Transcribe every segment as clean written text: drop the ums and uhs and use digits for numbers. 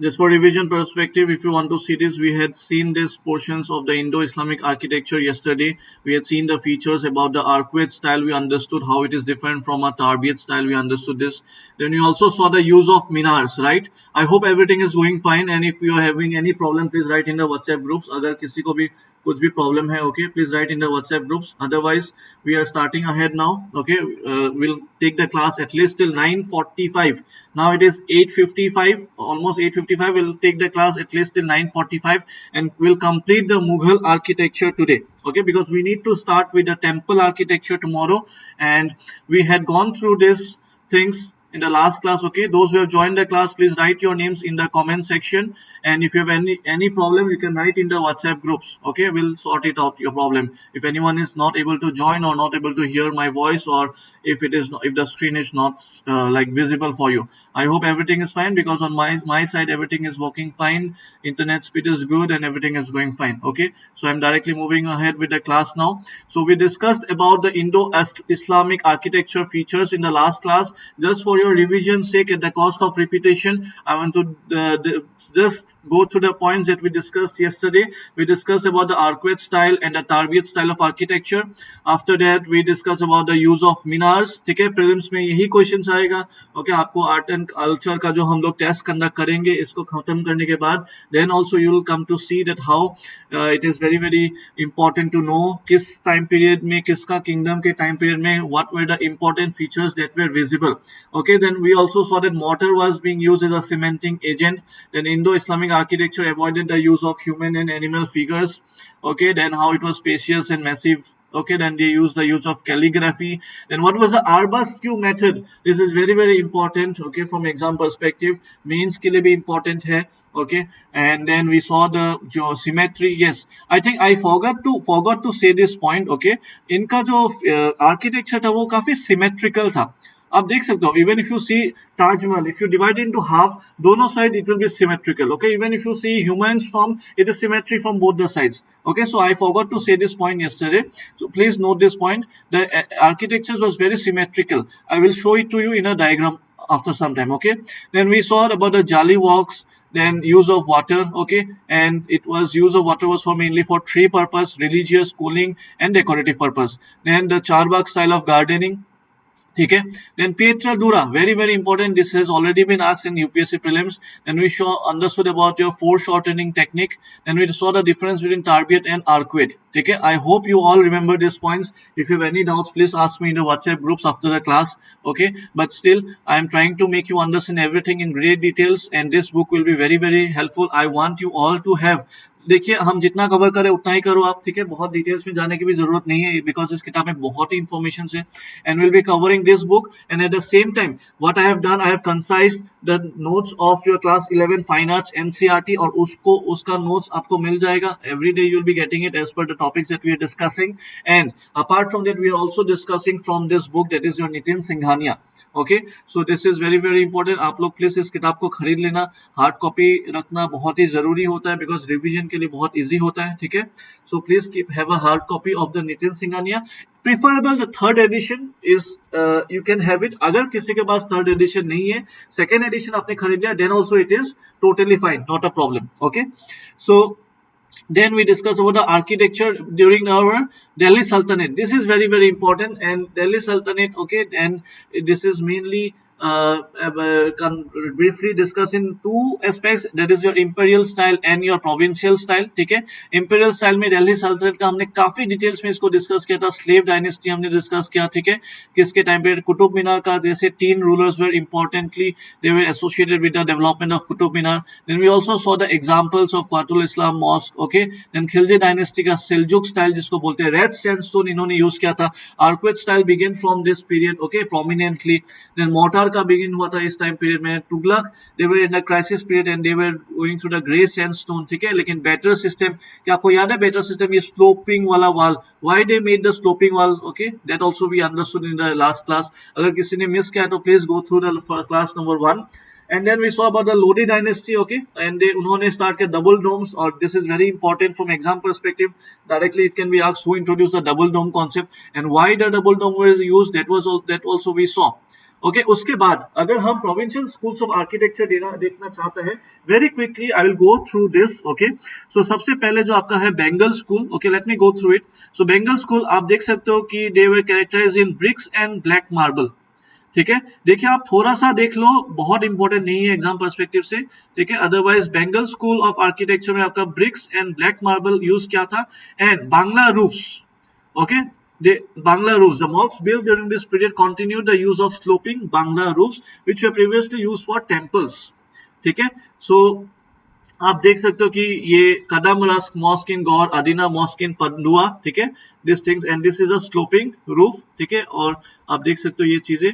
Just for revision perspective, if you want to see this, we had seen these portions of the Indo-Islamic architecture yesterday. We had seen the features about the Arcuate style. We understood how it is different from a Tarbiyat style. We understood this. Then we also saw the use of minars, right? I hope everything is going fine. And if you are having any problem, please write in the WhatsApp groups. अगर किसी को भी कुछ भी problem है, okay, please write in the WhatsApp groups. Otherwise, we are starting ahead now. Okay, we'll take the class at least till 9:45. Now it is 8:55, almost 8:55. We'll take the class at least till 9:45, and we'll complete the Mughal architecture today. Okay, because we need to start with the temple architecture tomorrow, and we had gone through these things in the last class. Okay, those who have joined the class, please write your names in the comment section, and if you have any problem, you can write in the WhatsApp groups. Okay, we'll sort it out, your problem. If anyone is not able to join or not able to hear my voice, or if it is if the screen is not like visible for you, I hope everything is fine, because on my side everything is working fine. Internet speed is good and everything is going fine. Okay, so I'm directly moving ahead with the class now. So we discussed about the Indo-Islamic architecture features in the last class. Just for your revision sake, at the cost of repetition, I want to just go through the points that we discussed yesterday. We discussed about the Arcuate style and the Tarbiyat style of architecture. After that, we discussed about the use of minars. ठीक है, prelims में यही questions आएगा. Okay, आपको art and culture का जो हम लोग test conduct करेंगे, इसको खत्म करने के बाद, then also you will come to see that how it is very very important to know किस time period में, किसका kingdom के time period में what were the important features that were visible. Okay, then we also saw that mortar was being used as a cementing agent. Then Indo-Islamic architecture avoided the use of human and animal figures. Okay, then how it was spacious and massive. Okay, then they used the use of calligraphy. Then what was the Arbusque method? This is very very important. Okay, from exam perspective, mains के लिए भी important है. Okay, and then we saw the symmetry. Yes, I think I forgot to say this point. Okay, इनका जो architecture था वो काफी symmetrical था. आप देख सकते हो, even if you see Taj Mahal, if you divide it into half, दोनों side it will be symmetrical. Okay, even if you see Humayun's tomb, it is symmetry from both the sides. Okay, so I forgot to say this point yesterday, so please note this point. The architecture was very symmetrical. I will show it to you in a diagram after some time. Okay, then we saw about the Jali walks, then use of water. Okay, and it was use of water was for mainly for three purpose: religious, cooling, and decorative purpose. Then the Charbagh style of gardening. ठीक है, then Pietra Dura, very very important. This has already been asked in UPSC prelims. Then we understood about your foreshortening technique. Then we saw the difference between Tarbiyat and Arcuate. ठीक है, I hope you all remember these points. If you have any doubts, please ask me in the WhatsApp groups after the class. Okay, but still I am trying to make you understand everything in great details, and this book will be very very helpful. I want you all to have, देखिए हम जितना cover करें उतना ही करो आप. ठीक है, बहुत डिटेल्स में जाने की भी जरूरत नहीं है, बिकॉज इस किताब में बहुत ही इंफॉर्मेशन है. And will be covering this book, and at the same time what I have done, I have concised the notes of your class 11 fine arts NCERT, और उसका नोट्स आपको मिल जाएगा every day. You will be getting it as per the topics that we are discussing. And apart from that we are also discussing from this book, that is your Nitin Singhania. Okay, so this is very very important. आप लोग please इस किताब को खरीद लेना. Hard copy रखना बहुत ही जरूरी होता है, बिकॉज रिवीजन के लिए बहुत इजी होता है. ठीक है, so please keep have a hard copy of the Nitin Singhania. Preferable the third edition is, you can have it. अगर किसी के पास थर्ड एडिशन नहीं है, सेकेंड एडिशन आपने खरीद लिया, then also it is totally fine, not a problem. Okay, so then we discuss about the architecture during our Delhi Sultanate. This is very very important. And Delhi Sultanate, okay, and this is mainly briefly discuss in two aspects, that is your imperial style and your provincial style. ठीक है, imperial style में दिल्ली सल्तनत का हमने काफी details में इसको discuss किया था. स्लेव डायनेस्टी हमने डिस्कस किया. ठीक है, किसके टाइम पे कुतुब मीनार का, जैसे 3 rulers were importantly they were associated with the development of Qutub Minar. Then we also saw the examples of Quwwatul Islam mosque. Okay, then Khilji dynasty का सेल्जुक स्टाइल जिसको बोलते हैं, रेड सैंडस्टोन इन्होंने यूज किया था. Arcuate style begin from this period. Okay, prominently. Then mortar का begin हुआ था इस टाइम पीरियड में. Tughlaq, they were in the crisis period and they were going through the grey sandstone. ठीक है, लेकिन बेटर सिस्टम, क्या आपको याद है बेटर सिस्टम, ये स्लोपिंग वाला wall, why they made the sloping wall. Okay, that also we understood in the last class. अगर किसी ने मिस किया तो please go through the class number 1. And then we saw about the Lodi dynasty. Okay, and उन्होंने start किया double domes, और this is very important from exam perspective. Directly it can be asked who introduced the double dome concept and why the double dome was used. That also we saw. Okay उसके बाद अगर हम provincial schools of architecture देखना चाहते हैं, very quickly I will go through this. Okay so सबसे पहले जो आपका है Bengal school. Okay let me go through it. So Bengal school आप देख सकते हो कि they were characterized in bricks and black marble. ठीक है, देखिए आप थोड़ा सा देख लो, बहुत इंपॉर्टेंट नहीं है एग्जाम पर्सपेक्टिव से। ठीक है, otherwise Bengal school of architecture में आपका bricks and black marble use किया था, and Bangla roofs. Okay, the Bangla roofs. The monks built during this period continued the use of sloping Bangla roofs, which were previously used for temples. ठीक है, so आप देख सकते हो कि ये Qadam Rasul mosque in Gaur, Adina mosque in Pandua. ठीक है, this things and this is a sloping roof. ठीक है, और आप देख सकते हो ये चीजें।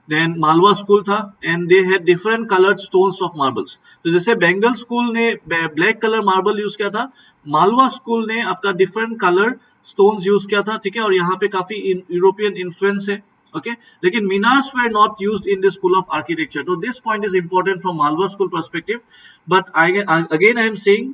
देन मालवा स्कूल था and they had different coloured stones of marbles. तो जैसे बेंगल स्कूल ने ब्लैक कलर मार्बल यूज किया था, मालवा स्कूल ने आपका डिफरेंट कलर स्टोन्स यूज किया था। ठीक है, और यहाँ पे काफी यूरोपियन इन्फ्लुएंस है। Okay, लेकिन minars were not used in the school of architecture. So this point is important from Malwa school perspective. But again I am saying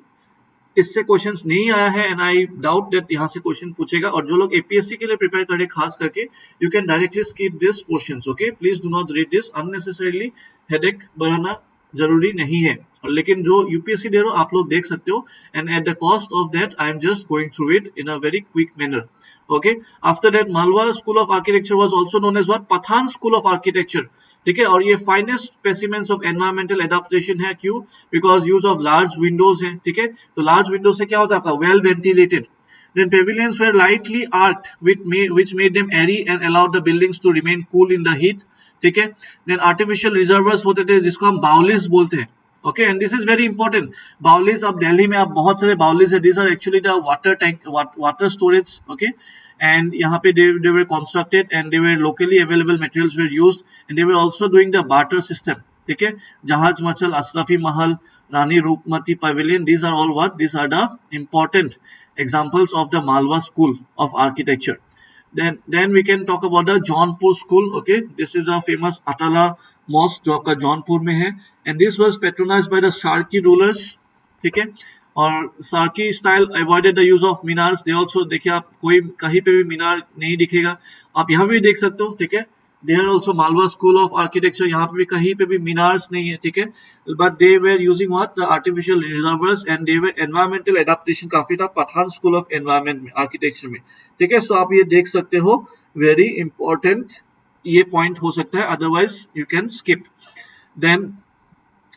इससे क्वेश्चंस नहीं आया है एंड आई डाउट दैट यहाँ से question पूछेगा। और जो लोग एपीएससी के लिए प्रिपेयर करे खास करके, you can directly skip this portions. Okay please do not read this unnecessarily, headache बढ़ाना जरूरी नहीं है। लेकिन जो यूपीएससी दे रहे हो आप लोग देख सकते हो, and at the cost of that I am just going through it in a very quick manner. Okay after that Malwa school of architecture was also known as what, Pathan school of architecture. ठीक है, और ये finest specimens of environmental adaptation है। क्यों? Because use of large windows है। ठीक है, तो लार्ज विंडो से क्या होता है आपका, well ventilated. Then pavilions were lightly arched which made them airy and allowed the buildings to remain cool in the heat. ठीक है, then artificial reservoirs होते थे जिसको हम बाउलिस बोलते हैं। Okay and this is very important. बाउलिस, अब दिल्ली में आप बहुत सारे बाउलिस है, these are actually the water tank water storage। Okay and यहाँ पे they were constructed and they were locally available materials were used and they were also doing the barter system। ठीक है, जहाज Mahal, Ashrafi Mahal, Rani Roopmati pavilion, these are all what, these are the important examples of the Malwa school of architecture। Then we can talk about the Jaunpur school। Okay, this is a famous Atala mosque जो आपका जौनपुर में है, and this was patronized by the Sharki rulers। ठीक है, और Sharqi style avoided the use of minars. They also, देखिए आप कोई कहीं पे भी मीनार नहीं दिखेगा, आप यहाँ भी देख सकते हो। ठीक है, there also Malwa school of architecture, यहाँ पे भी कहीं पे भी मीनार्स नहीं है। ठीक है, but they were using what, the artificial reservoirs and they were environmental adaptation काफी था पठान स्कूल ऑफ एनवायरमेंट में, आर्किटेक्चर में। ठीक है, सो आप ये देख सकते हो, वेरी इंपॉर्टेंट ये पॉइंट हो सकता है, otherwise you can skip. Then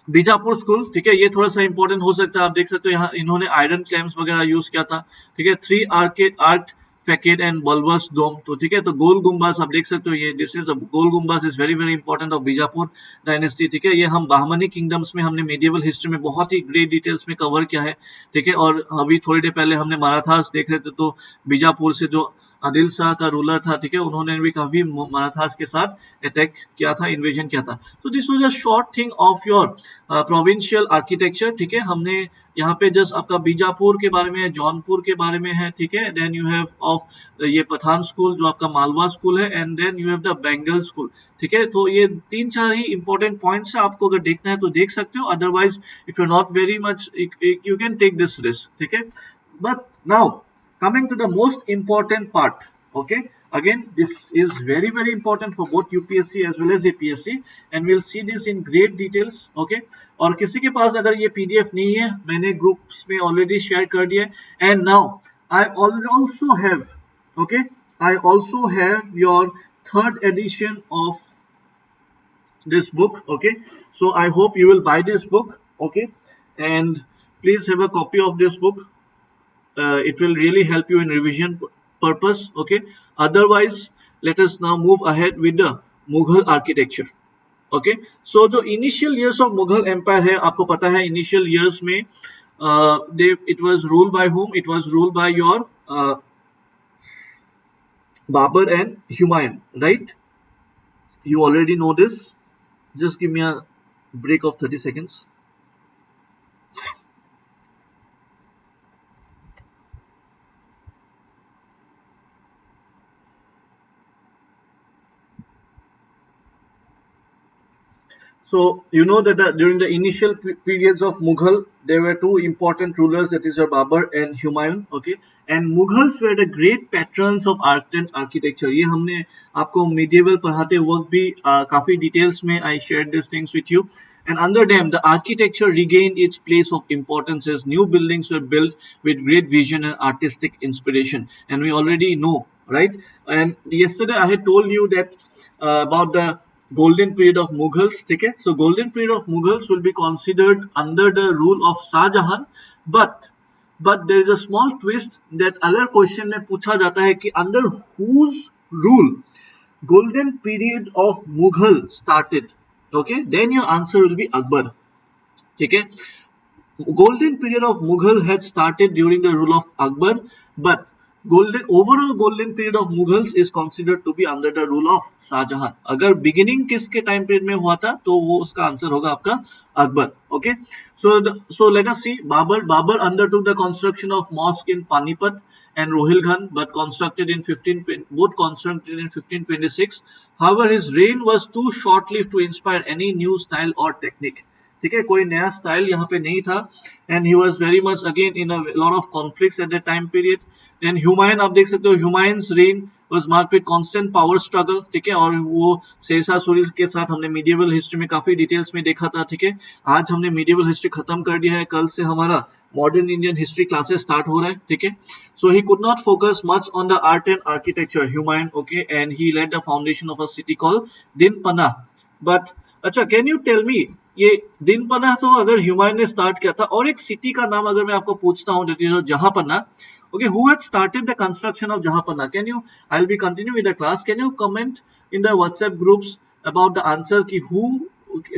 Bijapur school. ठीक है, ये थोड़ा सा इंपॉर्टेंट हो सकता है, आप देख सकते हो यहाँ इन्होंने आयरन क्लैम्प्स वगैरह यूज किया था। ठीक है, 3 arcade art facade and bulbous dome. तो ठीक है, तो गोल गुम्बास आप देख सकते हो, ये this is Gol Gumbaz is very very important of Bijapur dynasty. ठीक है, ये हम बाहमनी किंगडम्स में हमने मेडिएवल हिस्ट्री में बहुत ही ग्रेट डिटेल्स में कवर किया है। ठीक है, और अभी थोड़ी देर पहले हमने मराठास देख रहे थे, तो बीजापुर से जो आदिल शाह का रूलर था, ठीक है, उन्होंने भी काफी मराठास के साथ अटैक किया था, इन्वेजन किया था। तो this was a short thing of your provincial architecture. ठीक है, हमने यहाँ पे जस्ट आपका बीजापुर के बारे में, जौनपुर के बारे में है। ठीक है, देन यू हैव ऑफ ये पठान स्कूल जो आपका मालवा स्कूल है, and then you have the Bengal school. ठीक है, तो ये 3-4 ही इंपॉर्टेंट पॉइंट्स है, आपको अगर देखना है तो देख सकते हो, otherwise if you not very much you can take this risk. ठीक है, but now coming to the most important part। Okay, again this is very very important for both UPSC as well as APSC and we'll see this in great details। Okay, और किसी के पास अगर ये PDF नहीं है, मैंने groups में already share कर दिया है, and now I also have, okay, I also have your 3rd edition of this book। Okay, so I hope you will buy this book। Okay, and please have a copy of this book। It will really help you in revision purpose। Okay, otherwise let us now move ahead with the Mughal architecture। Okay, so जो initial years of Mughal empire है, आपको पता है initial years में it was ruled by whom? It was ruled by your Babur and Humayun, right? You already know this, just give me a break of 30 seconds। So you know that during the initial periods of Mughal, there were two important rulers, that is your Babur and Humayun. Okay, and Mughals were the great patrons of art and architecture. ये हमने आपको medieval पढ़ाते वक्त भी काफी details में I shared these things with you. And under them, the architecture regained its place of importance as new buildings were built with great vision and artistic inspiration. And we already know, right? And yesterday I had told you that about the golden period of Mughals. Okay? So golden period of Mughals will be considered under the rule of Shah Jahan, but there is a small twist that other question में पूछा जाता है कि under whose rule golden period of Mughal started. Okay, then your answer will be Akbar. Okay, golden period of Mughal had started during the rule of Akbar, but overall golden period of Mughals is considered to be under the rule of Shah Jahan. अगर beginning किसके time period में हुआ था तो वो उसका answer होगा आपका Akbar. Okay, so let us see. Babur undertook the construction of mosque in Panipat and Rohilkhand, but constructed in 1526. However, his reign was too short-lived to inspire any new style or technique. ठीक है, कोई नया style यहाँ पे नहीं था. And he was very much again in a lot of conflicts at the time period. And Humayun आप देख सकते हो, Humayun's rain was marked with constant power struggle. ठीक है, और वो शेरशाह सूरी के साथ हमने मीडिएवल हिस्ट्री में काफी डिटेल्स में देखा था. ठीक है, आज हमने मीडिएवल हिस्ट्री खत्म कर दिया है, कल से हमारा modern Indian history classes start हो रहा है. ठीक है, so he could not focus much on the art and architecture Humayun. Okay, and he laid the foundation of a city called Dinpanah. But अच्छा, कैन यू टेल मी, ये दिनपना तो अगर हुमायूं ने स्टार्ट किया था, और एक सिटी का नाम अगर मैं आपको पूछता हूँ, that is Jahanpanah. Okay, who had started the construction of Jahanpana? Can you? I'll be continuing with the class. Can you comment in the WhatsApp groups about the answer कि who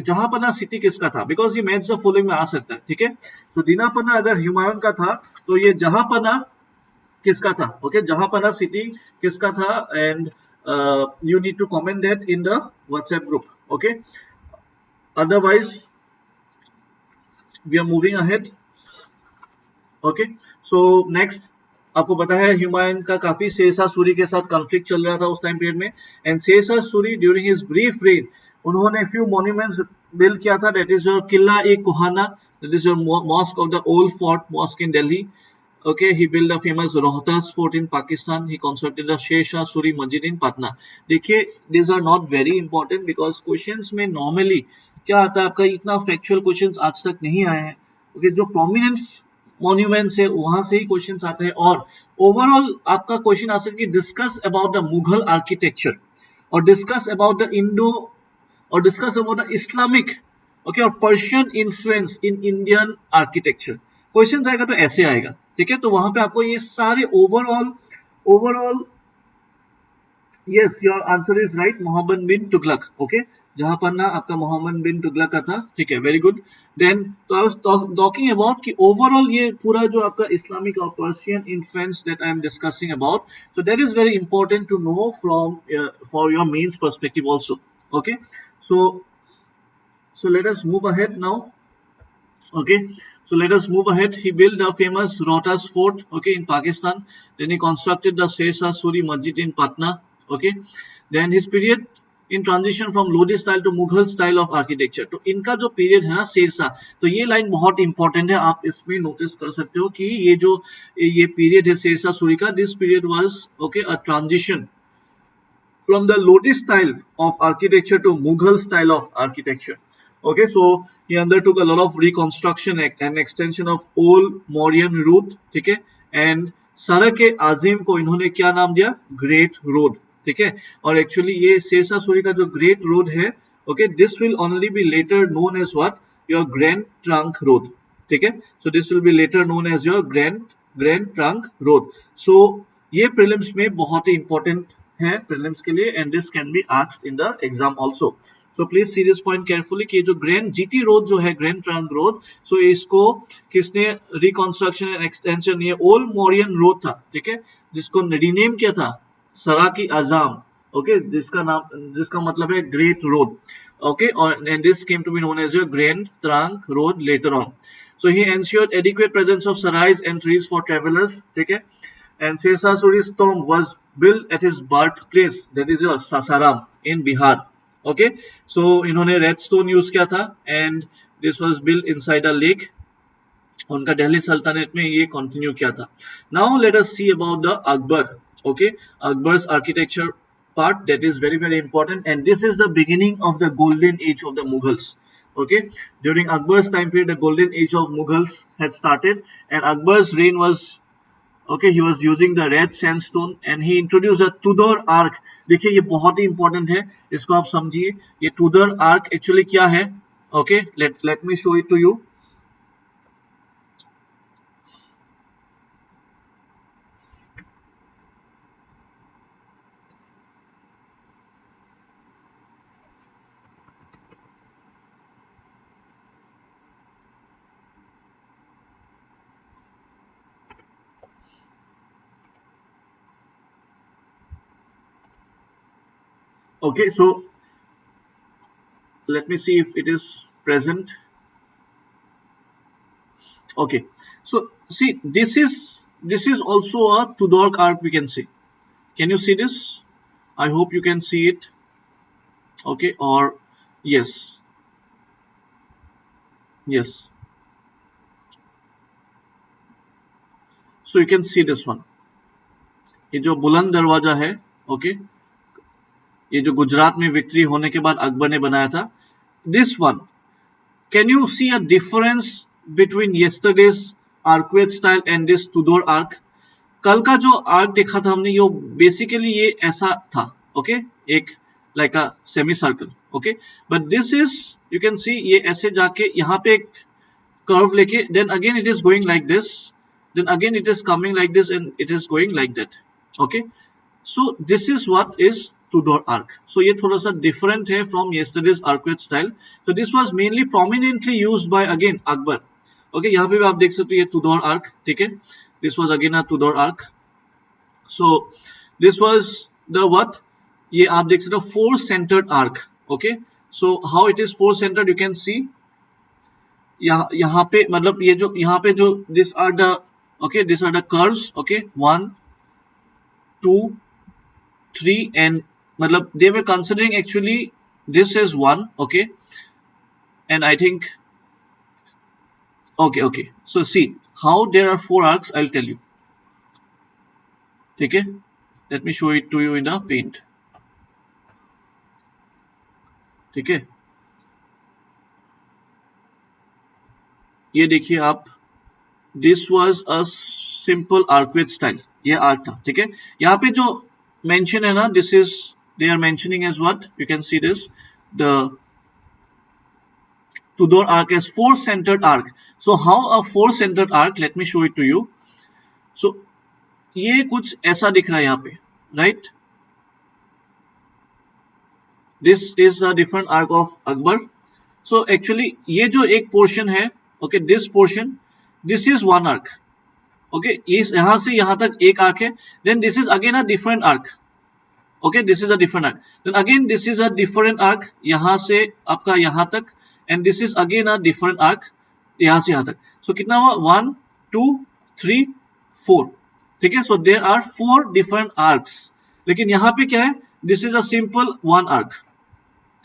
जहांपना सिटी किसका था? Because ये match the following में आ सकता है. ठीक है, तो दिनापना अगर हुमायूं का था तो ये जहांपना किसका था? ओके, जहांपना सिटी किसका था? And you need to comment that in the WhatsApp group. Okay, otherwise we are moving ahead. Okay, so next आपको पता है हुमायूं का काफी शेरशाह सूरी के साथ कॉन्फ्लिक्ट चल रहा था उस टाइम पीरियड में. And Sher Shah Suri during his brief reign उन्होंने फ्यू मॉन्यूमेंट्स बिल्ड किया था. That is your Qila e Kuhna, that is your mosque of the old fort mosque in Delhi. Okay, he built a famous Rohtas fort in Pakistan. He constructed the Sher Suri Masjid in Patna. देखिए, these are not very important because questions में normally क्या आता है आपका, इतना factual questions आज तक नहीं आए हैं. Okay, जो prominent monuments है वहां से ही questions आते हैं. और overall आपका question आ सकता है कि discuss about the Mughal architecture और discuss about the Indo और discuss about the Islamic, okay, और Persian influence in Indian architecture. Question आएगा तो ऐसे आएगा. ठीक है, तो वहां पे आपको ये सारे overall yes, your answer is right, Muhammad bin Tughlaq. Okay, Jahanpanah आपका मोहम्मद बिन तुगलक का था. ठीक है, वेरी गुड. देन तो आई वाज टॉकिंग अबाउट कि ओवरऑल ये पूरा जो आपका इस्लामिक और Persian influence that I am discussing about, so that is very important to know from for your mains perspective also. Okay, so let us move ahead now. Okay, so let us move ahead. He built the famous Rohtas fort, okay, in Pakistan. Then he constructed the Sher Suri Masjid in Patna. Okay, then his period in transition from Lodi style to Mughal style of architecture. तो इनका जो period है ना शेरशाह, तो ये line बहुत important है, आप इसमें नोटिस कर सकते हो कि ये जो ये पीरियड है शेरशाह सूरी का, this period was okay a transition from the Lodi style of architecture to Mughal style of architecture. Okay, so he undertook a lot of reconstruction and extension of old Mauryan route. ठीक है, and सड़क-ए-आज़िम को इन्होंने क्या नाम दिया? Great road. ठीक है, और एक्चुअली ये शेरशाह सूरी का जो ग्रेट रोड है, okay, this will only be later known as what? Your Grand Trunk Road. ठीक है, so this will be later known as your Grand Trunk Road. So ये प्रीलिम्स में बहुत ही इंपॉर्टेंट है प्रीलिम्स के लिए, and this can be asked in the exam also. So please see this point carefully कि जो ग्रैंड जीटी रोड जो है, ग्रैंड ट्रंक रोड, सो इसको किसने रिकंस्ट्रक्शन एंड एक्सटेंशन, ये ओल्ड मौर्यन रोड था. ठीक है, जिसको रीनेम किया था सराक-ए-आज़म. ओके, जिसका मतलब है ग्रेट रोड. ओके, और and this came to be known as your Grand Trunk Road later on. So he ensured adequate presence of sarais and trees for travellers. ठीक है, and Sher Suri's tomb was built at his birthplace, that is your Sasaram in Bihar. Okay, so इन्होंने red stone use किया था and this was built inside a lake. उनका दिल्ली सल्तनत में ये continue किया था। Now let us see about the Akbar. Okay, Akbar's architecture part that is very very important, and this is the beginning of the golden age of the Mughals. Okay, during Akbar's time period the golden age of Mughals had started, and Akbar's reign was okay, he was using the red sandstone and he introduced a Tudor arc. देखिए ये बहुत ही important है, इसको आप समझिए। ये Tudor arc actually क्या है? Okay, let me show it to you. Okay, so let me see if it is present. Okay, so see, this is also a Tudor arc, we can see. Can you see this? I hope you can see it. Okay, or yes, yes. So you can see this one. ये जो बुलंद दरवाजा है, okay, ये जो गुजरात में victory होने के बाद अकबर ने बनाया था, this one, can you see a difference between yesterday's arcuate style and this Tudor arch? कल का जो आर्क देखा था हमने, ये बेसिकली ये ऐसा था, ओके, एक like a semi circle, okay, but this is, you can see, ये ऐसे जाके यहाँ पे एक कर्व लेके, then again it is going like this, then again it is coming like this and it is going like that. Okay, so this is what is Tudor arc. So ये थोड़ा सा different है from yesterday's arcuate style. So this was mainly prominently used by again Akbar. Okay, यहाँ पे भी आप देख सकते हो ये Tudor arc, ठीक है, this was again a Tudor arc. So this was the what, ये आप देख सकते हो four centered arc. Okay, so how it is four centered, you can see यहाँ पे, मतलब ये जो यहाँ पे जो these are the, okay, these are the curves, okay, 1 2 3 and मतलब they were considering actually this is 1, okay, and I think, okay, so see how there are four arcs, I'll tell you, ठीक है, let me show it to you in a paint, ठीक है, ये देखिए आप, this was a simple arcuate style, ये arch था, ठीक है, यहाँ पे जो मेंशन है ना, this is, they are mentioning as what, you can see this, the Tudor arc as four centered arc. So how a four centered arc, let me show it to you. So ये कुछ ऐसा दिख रहा है यहाँ पे, right? This is a different arc of Akbar. So actually ये जो एक portion है, okay, this portion, this is one arc. Okay, इस यहाँ से यहाँ तक एक arc है. Then this is again a different arc. Okay, this is a different arc. Then again this is a different arc. यहाँ से आपका यहाँ तक, and this is again a different arc. यहाँ से यहाँ तक. So कितना हुआ? 1 2 3 4. ठीक है. So there are four different arcs. लेकिन यहाँ पे क्या है? This is a simple one arc.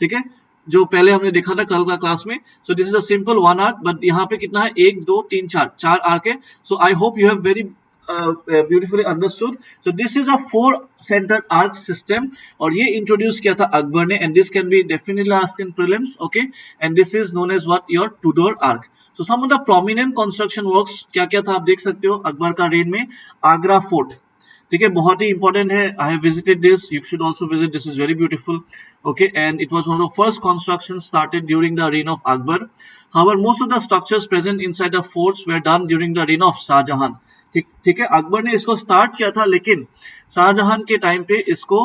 ठीक है, जो पहले हमने देखा था कल का क्लास में. सो this is a simple one arc, but यहाँ पे कितना है? 1 2 3 4, चार आर्क है. So I hope you have very beautifully understood. So this is a four centre arch system, और ये इंट्रोड्यूस किया था अकबर ने, and this can be definitely asked in prelims. Okay, and this is known as what, your Tudor arch. So some of the prominent construction works क्या क्या था आप देख सकते हो अकबर का रेन में. आगरा फोर्ट, ठीक है, बहुत ही इंपॉर्टेंट है. I have visited this, you should also visit, this is very beautiful. Okay, and it was one of the first constructions started during the reign of Akbar. However, most of the structures present inside the forts were done during the reign of Shah Jahan. ठीक है, अकबर ने इसको start किया था, लेकिन शाहजहां के time पे इसको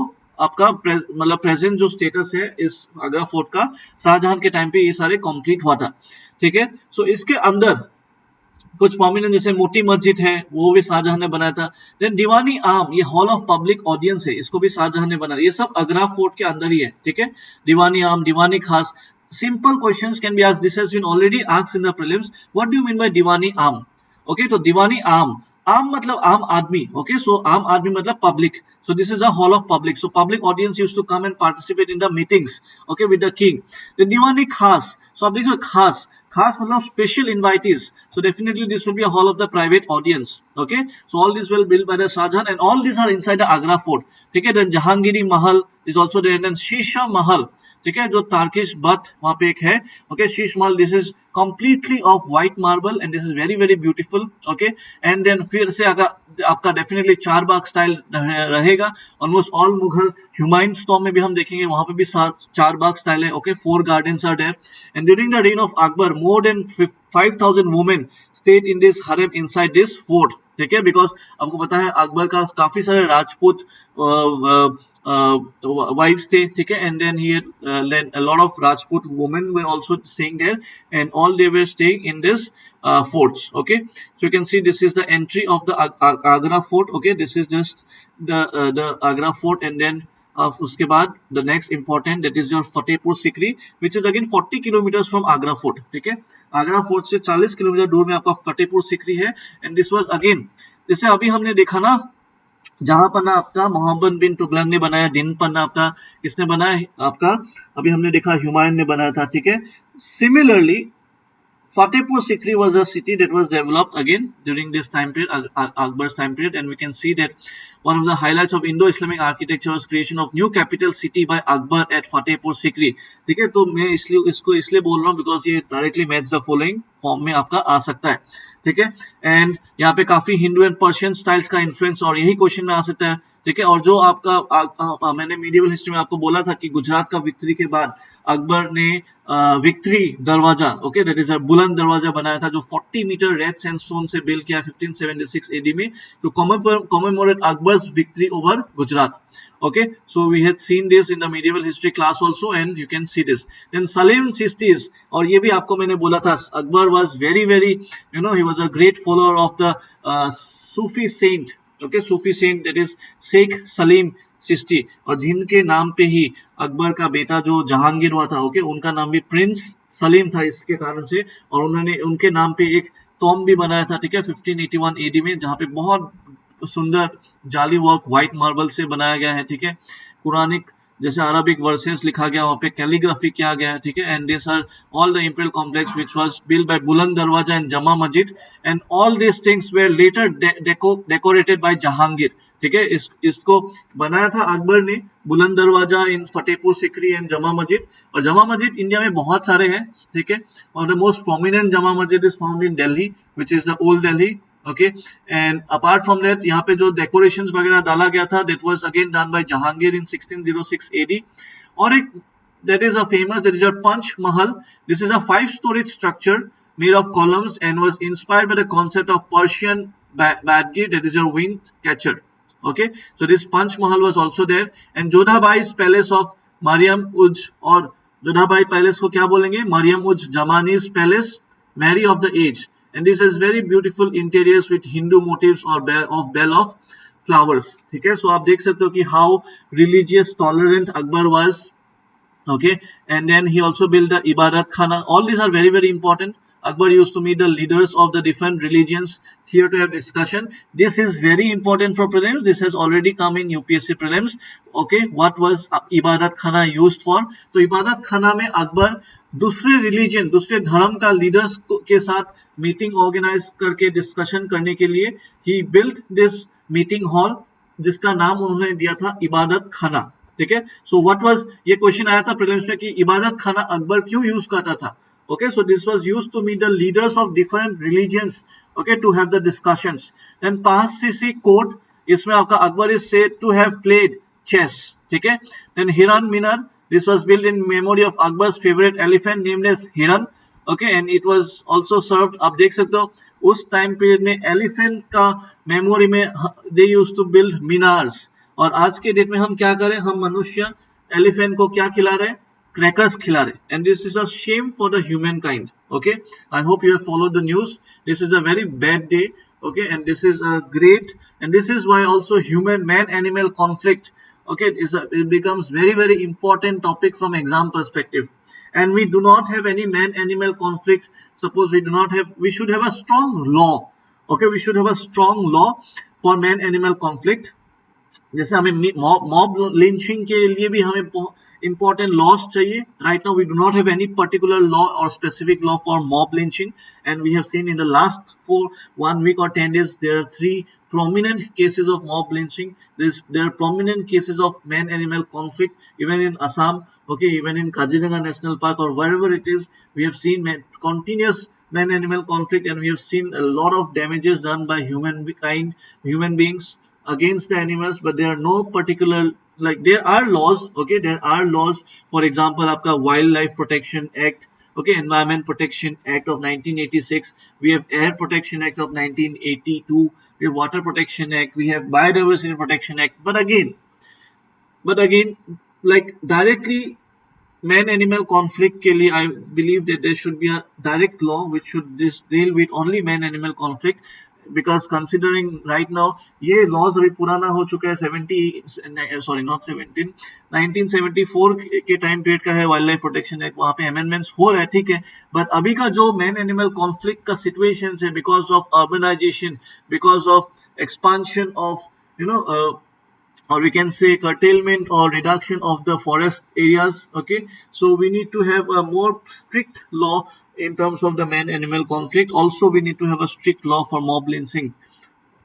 आपका मतलब प्रेजेंट जो स्टेटस है इस आगरा फोर्ट का, शाहजहां के टाइम पे ये सारे कंप्लीट हुआ था. ठीक है, सो इसके अंदर कुछ प्रोमिनेंट जैसे मोटी मस्जिद है, वो भी शाहजहां ने बनाया था. देन दीवानी आम, ये हॉल ऑफ पब्लिक ऑडियंस है, इसको भी शाहजहां ने बनाया. ये सब आगरा फोर्ट के अंदर ही है. ठीक है, दीवानी Aam, Diwani Khas. Simple questions can be asked, this has been already asked in the prelims. What do you mean by Diwani Aam? Okay, तो दीवानी आम, आम मतलब आम आदमी, okay, so आम आदमी मतलब public, so this is a hall of public, so public audience used to come and participate in the meetings, okay, with the king. The diwani khas, so आप देखिए खास, खास मतलब special invitees, so definitely this will be a hall of the private audience, okay, so all these will built by the Shahjahan and all these are inside the Agra fort, ठीक है. Then Jahangiri Mahal is also there, and then Shisha Mahal, ठीक है, जो तार्किश बत वहां पे एक है, okay. Sheesh Mahal, this is completely of white marble and this is very very beautiful, okay. And then फिर से अगर आपका डेफिनेटली चार बाग स्टाइल रहेगा, almost all Mughal Humayun tomb में भी हम देखेंगे वहां पे भी चार बाग स्टाइल है, okay. 4 gardens are there and during the reign of Akbar more than 5,000 women stayed in this harem inside this fort, ठीक है. बिकॉज आपको पता है अकबर का काफी सारे राजपूत wives थे, ठीक है. And then here a lot of Rajput women were also staying there and all they were staying in this forts, okay. So you can see this is the entry of the Agra fort, okay. This is just the Agra fort and then उसके बाद the next important that is your Fatehpur Sikri which is again 40 kilometers from Agra fort, ठीक है. Agra fort से 40 kilometre दूर में आपका फतेहपुर सिकरी है. And this was again, जैसे अभी हमने देखा ना, जहां पन्ना आपका मोहम्मद बिन तुगलक ने बनाया, दिन पन्ना आपका किसने बनाया, आपका अभी हमने देखा हुमायूं ने बनाया था, ठीक है. Similarly Fatehpur Sikri was a city that was developed again during this time period, Akbar's time period, and we can see that one of the highlights of Indo-Islamic architecture was creation of new capital city by Akbar at Fatehpur Sikri. ठीक है, तो मैं इसलिए इसको इसलिए बोल रहा हूँ बिकॉज ये directly match the following form में आपका आ सकता है, ठीक है. एंड यहाँ पे काफी हिंदू एंड पर्शियन स्टाइल्स का इन्फ्लुएंस और यही क्वेश्चन में आ सकता है, ठीक है. और जो आपका मैंने मीडिएवल हिस्ट्री में आपको बोला था कि गुजरात का विक्ट्री के बाद अकबर ने विक्ट्री दरवाजा, ओके, दैट इज अ बुलंद दरवाजा बनाया था जो 40 मीटर रेड सैंडस्टोन से बिल्ड किया 1576 एडी में, तो commemorate Akbar's victory over Gujarat, okay. So we had seen this in the medieval history class also and you can see this. Then Salim Chisti's, और ये भी आपको मैंने बोला था, Akbar was very he was a great follower of the Sufi saint, okay, Sufi saint that is Sheikh Salim Chishti, और जिनके नाम पे ही अकबर का बेटा जो जहांगीर हुआ था, ओके, उनका नाम भी प्रिंस सलीम था इसके कारण से, और उन्होंने उनके नाम पे एक टॉम भी बनाया था, ठीक है, 1581 एडी में, जहाँ पे बहुत सुंदर जाली वर्क व्हाइट मार्बल से बनाया गया है, ठीक है. कुरानिक जैसे अरबिक वर्सेस लिखा गया, वहाँ पे कैलीग्राफी किया गया है, ठीक है. And this are all the imperial complex which was built by Buland Darwaza and Jama Masjid and all this things were later decorated by Jahangir, ठीक है. इसको बनाया था अकबर ने, बुलंद दरवाजा इन फतेहपुर सिकरी एंड जमा मस्जिद, और जमा मस्जिद इंडिया में बहुत सारे हैं, ठीक है. और द मोस्ट प्रोमिनेंट जमा मस्जिद is found in Delhi which is the old Delhi, okay. And apart from that यहाँ पे जो decorations वगैरह डाला गया था that was again done by Jahangir in 1606 AD. और एक that is a famous, that is your Panch Mahal. This is a 5-storied structure made of columns and was inspired by the concept of Persian Badgir, that is your wind catcher, okay. So this Panch Mahal was also there. And Jodhabai's palace of Mariam Uj, और Jodha Bai palace को क्या बोलेंगे, Mariam Uj Jamani's palace, Mary of the age. And this has very beautiful interiors with Hindu motifs or bell of flowers, ठीक है. So आप देख सकते हो कि how religious tolerant Akbar was, okay. And then he also built the Ibadat Khana. All these are very very important. Akbar used to meet the leaders of the different religions here to have discussion. This is very important for prelims. This has already come in UPSC prelims, okay. What was Ibadat Khana used for? तो इबादत खाना में अकबर दूसरे religion, दूसरे धर्म का leaders के साथ मीटिंग ऑर्गेनाइज करके डिस्कशन करने के लिए ही बिल्ट दिस मीटिंग हॉल, जिसका नाम उन्होंने दिया था इबादत खाना, ठीक है. सो व्हाट वाज, ये क्वेश्चन आया था प्रीलिम्स में कि इबादत खाना अकबर क्यों यूज करता था, okay. So this was used to meet the leaders of different religions, okay, to have the discussions. Then Pahsisi court, इसमें आपका Akbar is said to have played chess, ठीक है. Then Hiran Minar, this was built in memory of Akbar's favorite elephant named as Hiran, okay. And it was also served, आप देख सकते हो उस time period में एलिफेंट का मेमोरी में they used to build minars, और आज के डेट में हम क्या करें, हम मनुष्य एलिफेंट को क्या खिला रहे, क्रैकर्स खिला रहे. And this is a shame for the human kind, okay. I hope you have followed the news. This is a very bad day, okay. And this is a great, and this is why also human man animal conflict, okay, it becomes very very important topic from exam perspective. And we do not have any man animal conflict. Suppose we do not have, we should have a strong law, Okay, we should have a strong law for man animal conflict. जैसे हमें mob lynching के लिए भी हमें important laws चाहिए. Right now we do not have any particular law or specific law for mob lynching, and we have seen in the last 1 week or 10 days there are 3 prominent cases of mob lynching. There are prominent cases of man animal conflict even in Assam, okay, even in Kaziranga National Park or wherever it is. We have seen continuous man animal conflict, and we have seen a lot of damages done by human beings against the animals. But there are no particular, like, there are laws, okay, there are laws. For example, आपका wildlife protection act, okay, environment protection act of 1986, we have air protection act of 1982, we have water protection act, we have biodiversity protection act. But again, like, directly man animal conflict के लिए I believe that there should be a direct law which should deal with only man animal conflict, because considering right now ये laws अभी पुराना हो चुका है 1974 के time period का है वाइल्ड लाइफ प्रोटेक्शन एक्ट. वहाँ पे अमेंडमेंट्स हो रहे हैं, ठीक है, बट अभी का जो मैन एनिमल कॉन्फ्लिक्ट का सिचुएशन है, because of urbanisation, because of expansion of or we can say curtailment or reduction of the forest areas, okay, so we need to have a more strict law in terms of the man animal conflict. Also we need to have a strict law for mob lynching.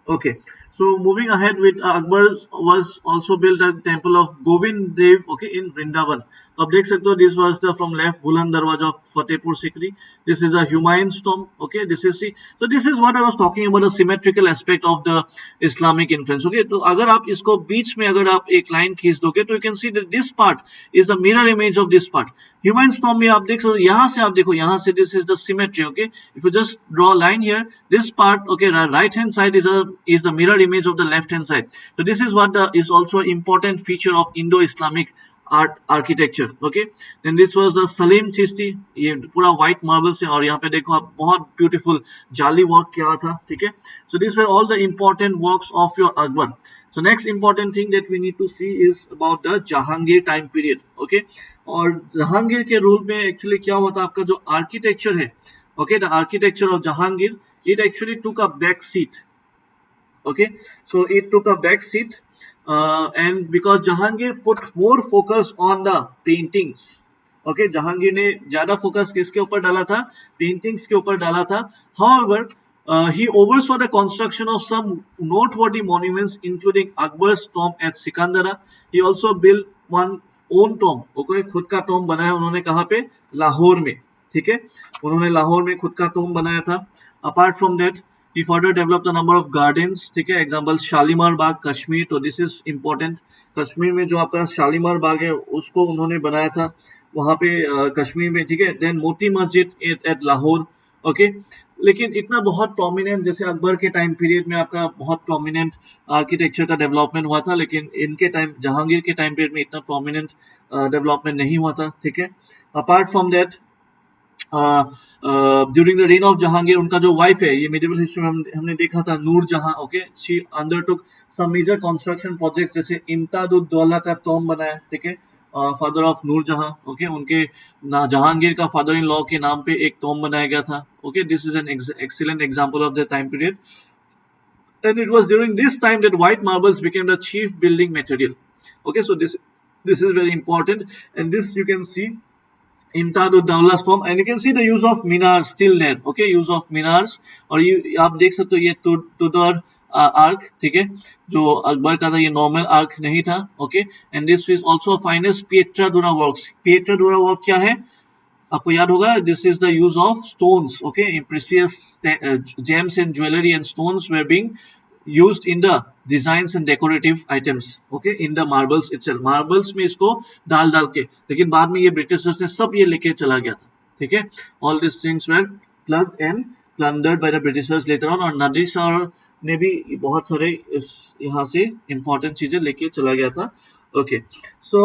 Okay, so moving ahead with Akbar was also built a temple of Govind Dev, okay, in Vrindavan. तो आप देख सकते हो, this was the from left Buland Darwaja of Fatehpur Sikri. This is a Humayun's tomb, okay. This is, see, so this is what I was talking about, the symmetrical aspect of the Islamic influence, okay. तो अगर आप इसको बीच में अगर आप एक line खींच दोगे तो you can see that this part is a mirror image of this part. Humayun's tomb में आप देख सकते हो, यहाँ से आप देखो, यहाँ से this is the symmetry, okay. If you just draw a line here, this part, okay, right hand side is the mirror image of the left hand side. So this is what is also important feature of Indo-Islamic art architecture, okay. Then this was the Salim Chishti, ये पूरा white marble से, और यहाँ पे देखो आप बहुत beautiful जाली work किया था, ठीक है. So these were all the important works of your Akbar. So next important thing that we need to see is about the Jahangir time period, okay. और जहांगीर के रूल में एक्चुअली क्या होता है, आपका जो आर्किटेक्चर है, okay, the architecture of Jahangir, it actually took a back seat, okay. So it took a back seat, and because Jahangir put more focus on the paintings, okay, Jahangir ने ज्यादा focus किसके ऊपर डाला था, पेंटिंग्स के ऊपर डाला था. However, he oversaw the construction of some noteworthy monuments including Akbar's tomb at Sikandara. He also built one own tomb, okay, खुद का tomb बनाया उन्होंने, कहाँ पे, लाहौर में, ठीक है, उन्होंने लाहौर में खुद का tomb बनाया था. Apart from that, he further developed a number of gardens, ठीक है, एग्जाम्पल शालीमार बाग कश्मीर. तो दिस इज इम्पोर्टेंट, कश्मीर में जो आपका शालीमार बाग है उसको उन्होंने बनाया था वहां पे कश्मीर में, ठीक है. Then Moti Masjid eight Lahore, okay. लेकिन इतना बहुत प्रोमिनेंट, जैसे अकबर के टाइम पीरियड में आपका बहुत प्रोमिनेंट आर्किटेक्चर का डेवलपमेंट हुआ था, लेकिन इनके टाइम, जहांगीर के टाइम पीरियड में इतना प्रोमिनेंट डेवलपमेंट नहीं हुआ था, ठीक है. Apart from that, during the reign of Jahangir, उनका जो वाइफ है, ये मिडिवल हिस्ट्री में हमने देखा था, Noor Jahan, okay, she undertook some major construction projects, जैसे इम्तादुद्दौला का टॉम बनाया, ठीक है, father of Noor Jahan, okay, उनके जहांगीर का फादर इन लॉ के नाम पे एक टॉम बनाया गया था, okay. This is an excellent example of the time period. And it was during this time that white marbles became the chief building material, okay. So this is very important, and this you can see Imtaduddaulah tomb, and you can see the use of minars still there, okay, use of minars. और ये आप देख सकते हो, ये Tudor arc, ठीक है, जो अकबर का था, ये नॉर्मल आर्क नहीं था, okay. And this is also finest Pietradura works. Pietraduра work क्या है, आपको याद होगा, this is the use of stones, okay, in precious gems and jewellery and stones were being used in the designs and decorative items, okay, in the marbles itself. marbles में इसको डाल के, लेकिन बाद में ये ब्रिटिशर्स ने सब ये लेके चला गया था, ठीक है. all these things were plugged and plundered by the Britishers later on. और नादिर शाह ने भी बहुत सारे इस यहाँ से important चीजें लेके चला गया था, okay. So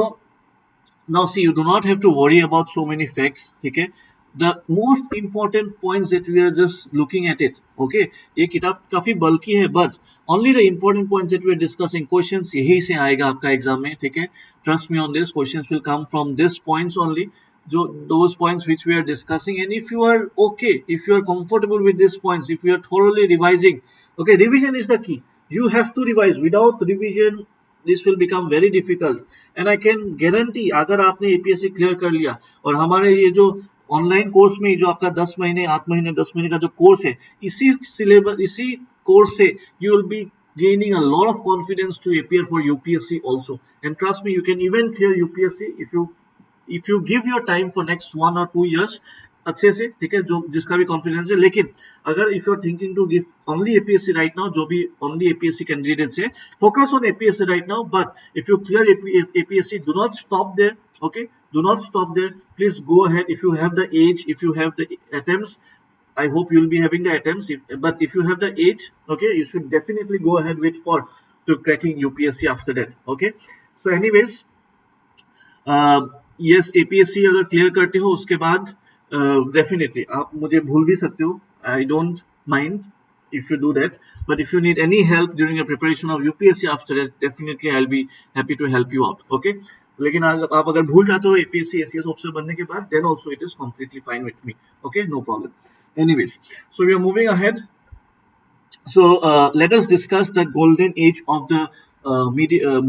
now see, you do not have to worry about so many facts, ठीक है. The most important points that we are just looking at it, okay. ये किताब काफी बल्कि है, but only the important points that we are discussing. Questions यही से आएगा आपका एग्जाम में, ठीक है. Trust me on this, questions will come from this points only. those points which we are discussing, and if you are okay, if you are comfortable with these points, if you are thoroughly revising, okay, revision is the key. You have to revise. Without revision this will become very difficult. And I can guarantee अगर आपने APSC clear कर लिया और हमारे ये जो online course में जो आपका 10 महीने 8 महीने 10 महीने का जो कोर्स है, इसी सिलेबस इसी कोर्स से you will be gaining a lot of confidence to appear for UPSC also. And trust me, you can even clear UPSC if you give your time for next 1 or 2 years अच्छे से, ठीक है, जो जिसका भी confidence है. लेकिन अगर if you are thinking to give only APSC right now, जो भी ओनली APSC कैंडिडेट्स है, focus on APSC right now. But if you clear APSC, do not stop there. Okay, do not stop there. Please go ahead if you have the age, if you have the attempts. I hope you'll be having the attempts. But if you have the age, okay, you should definitely go ahead with for to cracking UPSC after that. Okay. So, anyways, yes, APSC अगर clear करते हो उसके बाद definitely आप मुझे भूल भी सकते हो. I don't mind if you do that. But if you need any help during your preparation of UPSC after that, definitely I'll be happy to help you out. Okay. लेकिन आप अगर भूल जाते हो APSC ACS ऑफिसर बनने के बाद, then also it is completely fine with me. Okay, no problem. Anyways, so we are moving ahead. So let us discuss the golden age of the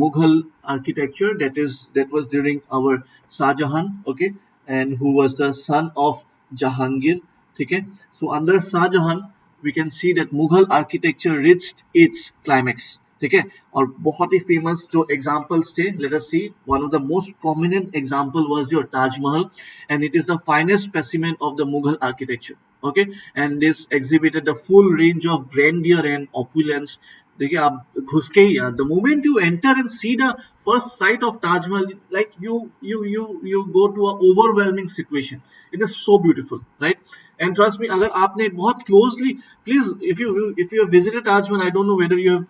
Mughal architecture. That was during our Shah Jahan, okay, and who was the son of Jahangir. Okay, so under Shah Jahan, we can see that Mughal architecture reached its climax. ठीक है, और बहुत ही famous जो examples थे, let us see. One of the most prominent example was your Taj Mahal, and it is the finest specimen of the Mughal architecture. Okay, and this exhibited the full range of grandeur and opulence. देखिए, आप घुस के ही, the moment you enter and see the first sight of Taj Mahal, like you go to a overwhelming situation. It is so beautiful, right? And trust me, अगर आपने बहुत closely, please, if you have visited Taj Mahal, I don't know whether you have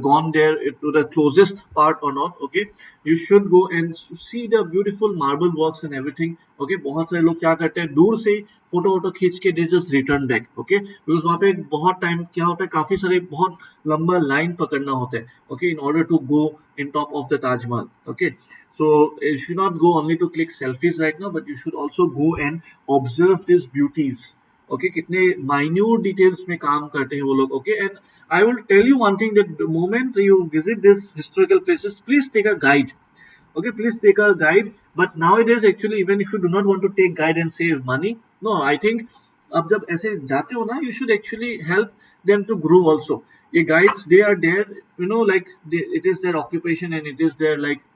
gone there to the closest part or not. Okay, you should go and see the beautiful marble works and everything. Okay, बहुत सारे लोग क्या करते हैं, दूर से photo वोटो खींच के they just return back. Okay, because वहाँ पे बहुत टाइम क्या होता है, काफी सारे बहुत लंबा लाइन पकड़ना होता है. Okay, in order to go in top of the Taj Mahal. Okay, so you should not go only to click selfies right now, but you should also go and observe these beauties. Okay, कितने minute details में काम करते हैं वो लोग. Okay, and I will tell you one thing, that the moment you visit these historical places, please take a guide. Okay, please take a guide. But nowadays actually, even if you do not want to take guide and save money, no, I think अब जब ऐसे जाते हो ना, you should actually help them to grow also. ये guides, they are there, like it is their occupation and it is their like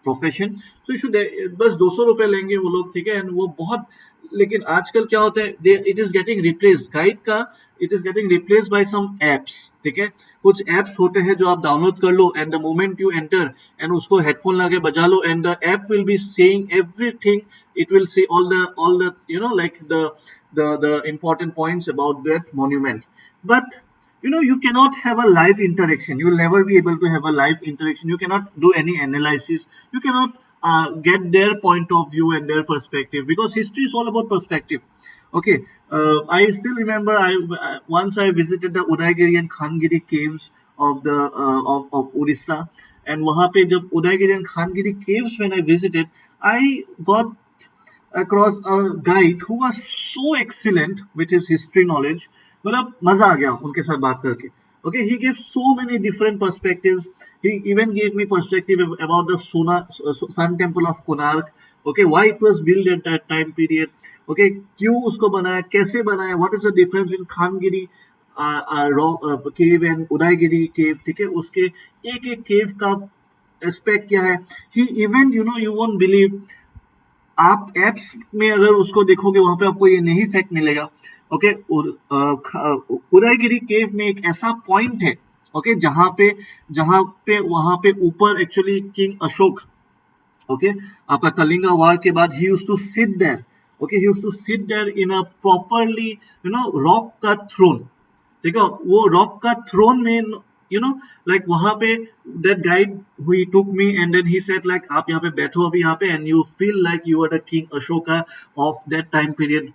profession. तो you should, बस 200 रुपए लेंगे वो लोग, ठीक है, एंड वो बहुत. लेकिन आजकल क्या होता है, it is getting replace, guide का it is getting replace by some apps. ठीक है, कुछ एप्स होते हैं जो आप डाउनलोड कर लो, and the moment you enter and उसको हेडफोन लगा बजा लो, and the app will be saying everything. It will say all the like the important points about that monument. But you cannot have a live interaction. You will never be able to have a live interaction. You cannot do any analysis. You cannot get their point of view and their perspective, because history is all about perspective. Okay, I still remember once I visited the Udaygiri and Khangiri caves of the of Odisha, and वहाँ पे जब Udaygiri and Khangiri caves when I visited, I got across a guide who was so excellent with his history knowledge. मतलब मजा आ गया उनके साथ बात करके. Okay, he gave so many different perspectives. He even gave me perspective about the Sun Temple of Konark. Okay, why it was built at that time period. Okay, क्यों उसको बनाया, कैसे बनाया, what is the difference between Khangiri cave and Udaygiri cave. ठीक है, उसके एक एक cave का aspect क्या है. He even, you won't believe, आप एप्स में अगर उसको देखोगे वहां पे आपको ये नहीं फैक्ट मिलेगा. ओके, उदयगिरी केव में एक ऐसा पॉइंट है, ओके, जहां पे वहां पे ऊपर एक्चुअली किंग अशोक, ओके, आपका कलिंगा वार के बाद ही used to sit there. Okay, he used to sit there in a properly rock का थ्रोन. ठीक है, वो रॉक का थ्रोन में like वहां पे that guide who took me, and then he said like आप यहाँ पे बैठो अभी यहाँ पे, and you feel like you are the king Ashoka of that time period.